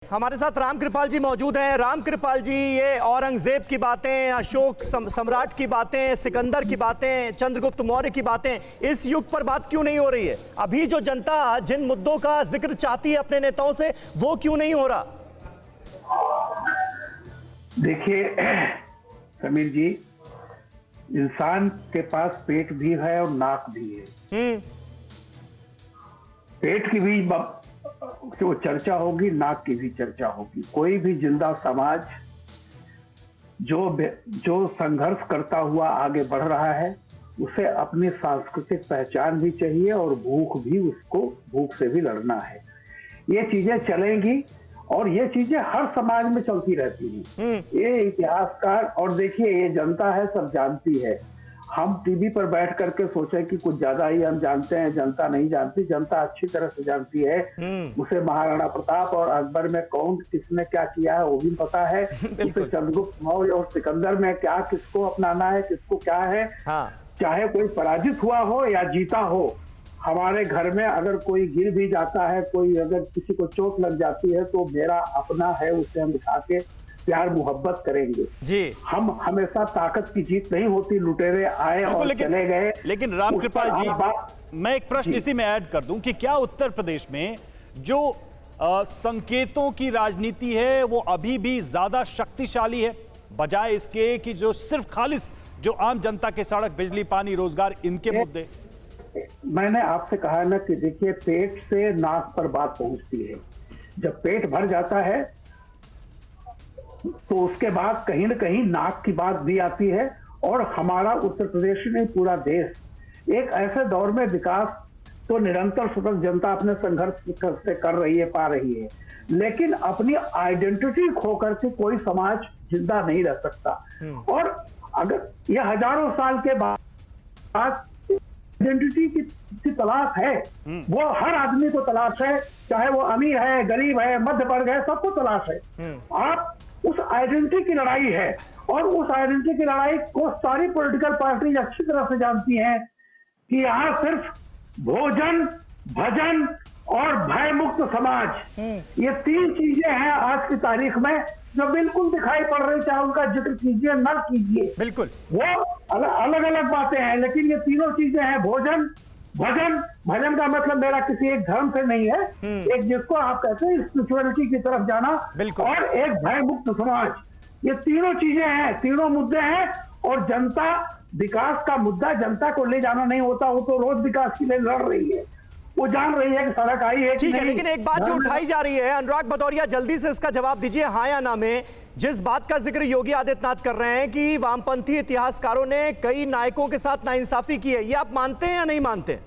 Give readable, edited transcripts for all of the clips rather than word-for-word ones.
हमारे साथ राम कृपाल जी मौजूद हैं। राम कृपाल जी, ये औरंगजेब की बातें, अशोक सम्राट की बातें, सिकंदर की बातें, चंद्रगुप्त मौर्य की बातें, इस युग पर बात क्यों नहीं हो रही है? अभी जो जनता जिन मुद्दों का जिक्र चाहती है अपने नेताओं से, वो क्यों नहीं हो रहा? देखिए समीर जी, इंसान के पास पेट भी है और नाक भी है। पेट की भी जो चर्चा होगी, नाक की भी चर्चा होगी। कोई भी जिंदा समाज जो संघर्ष करता हुआ आगे बढ़ रहा है, उसे अपनी सांस्कृतिक पहचान भी चाहिए और भूख से भी लड़ना है। ये चीजें चलेंगी और ये चीजें हर समाज में चलती रहती हैं। ये इतिहासकार और देखिए, ये जनता है, सब जानती है। हम टीवी पर बैठ करके सोचे कि कुछ ज्यादा ही हम जानते हैं, जनता नहीं जानती। जनता अच्छी तरह से जानती है। उसे महाराणा प्रताप और अकबर में कौन किसने क्या किया है वो भी पता है। उसे चंद्रगुप्त मौर्य और सिकंदर में क्या किसको अपनाना है, किसको क्या है। चाहे कोई पराजित हुआ हो या जीता हो, हमारे घर में अगर कोई गिर भी जाता है, कोई अगर किसी को चोट लग जाती है, तो मेरा अपना है, उसे हम उठा के प्यार मोहब्बत करेंगे जी। हम हमेशा ताकत की जीत नहीं होती, लुटेरे आए और चले गए। लेकिन राम कृपाल जी, मैं एक प्रश्न इसी में ऐड कर दूं कि क्या उत्तर प्रदेश में जो संकेतों की राजनीति है वो अभी भी ज्यादा शक्तिशाली है, बजाय इसके कि जो सिर्फ खालिस जो आम जनता के सड़क, बिजली, पानी, रोजगार, इनके मुद्दे? मैंने आपसे कहा ना कि देखिए, पेट से नाक पर बात पहुंचती है। जब पेट भर जाता है तो उसके बाद कहीं ना कहीं नाक की बात भी आती है। और हमारा उत्तर प्रदेश नहीं, पूरा देश एक ऐसे दौर में विकास तो निरंतर सतत जनता अपने संघर्ष से कर रही है, पा रही है, लेकिन अपनी आइडेंटिटी खो करके कोई समाज जिंदा नहीं रह सकता। और अगर यह हजारों साल के बाद आइडेंटिटी की तलाश है, वो हर आदमी को तलाश है, चाहे वो अमीर है, गरीब है, मध्य वर्ग है, सबको तलाश है। आप उस आइडेंटिटी की लड़ाई है, और उस आइडेंटिटी की लड़ाई को सारी पॉलिटिकल पार्टी अच्छी तरह से जानती हैं कि यहाँ सिर्फ भोजन, भजन और भय मुक्त समाज, ये तीन चीजें हैं आज की तारीख में जो बिल्कुल दिखाई पड़ रही। चाहे उनका जिक्र कीजिए ना कीजिए, बिल्कुल वो अलग अलग बातें हैं, लेकिन ये तीनों चीजें हैं। भोजन, भजन का मतलब मेरा किसी एक धर्म से नहीं है, एक जिसको आप कहते हैं स्पिरिचुअलिटी की तरफ जाना, और एक भय मुक्त समाज। ये तीनों चीजें हैं, तीनों मुद्दे हैं। और जनता, विकास का मुद्दा जनता को ले जाना नहीं होता, वो तो रोज विकास के लिए लड़ रही है। वो जान रही है कि सड़क आई है, ठीक है। लेकिन एक बात जो उठाई जा रही है, अनुराग भदौरिया, जल्दी से इसका जवाब दीजिए, हाँ या ना में। जिस बात का जिक्र योगी आदित्यनाथ कर रहे हैं कि वामपंथी इतिहासकारों ने कई नायकों के साथ नाइंसाफी की है, ये आप मानते हैं या नहीं मानते?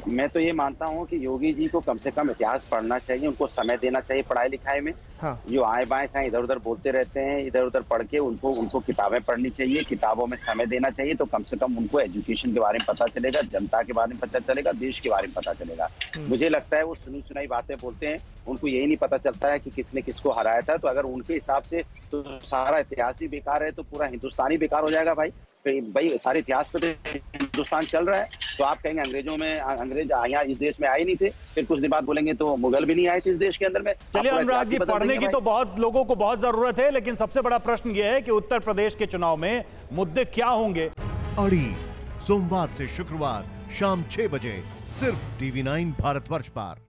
मैं तो ये मानता हूँ कि योगी जी को कम से कम इतिहास पढ़ना चाहिए, उनको समय देना चाहिए पढ़ाई लिखाई में। जो आए बाएं साएं इधर उधर बोलते रहते हैं, इधर उधर पढ़ के उनको किताबें पढ़नी चाहिए, किताबों में समय देना चाहिए, तो कम से कम उनको एजुकेशन के बारे में पता चलेगा, जनता के बारे में पता चलेगा, देश के बारे में पता चलेगा। मुझे लगता है वो सुनी सुनाई बातें बोलते हैं, उनको यही नहीं पता चलता है कि किसने किसको हराया था। तो अगर उनके हिसाब से तो सारा इतिहास ही बेकार है, तो पूरा हिंदुस्तान ही बेकार हो जाएगा भाई सारे इतिहास पे तो हिंदुस्तान चल रहा है। तो आप कहेंगे अंग्रेज यहाँ इस देश में आए नहीं थे, फिर कुछ दिन बाद बोलेंगे तो मुगल भी नहीं आए थे इस देश के अंदर में। चलिए अनुराग जी, पढ़ने की तो बहुत लोगों को बहुत जरूरत है, लेकिन सबसे बड़ा प्रश्न यह है कि उत्तर प्रदेश के चुनाव में मुद्दे क्या होंगे? अड़ी सोमवार से शुक्रवार शाम 6 बजे सिर्फ TV9 भारतवर्ष पर।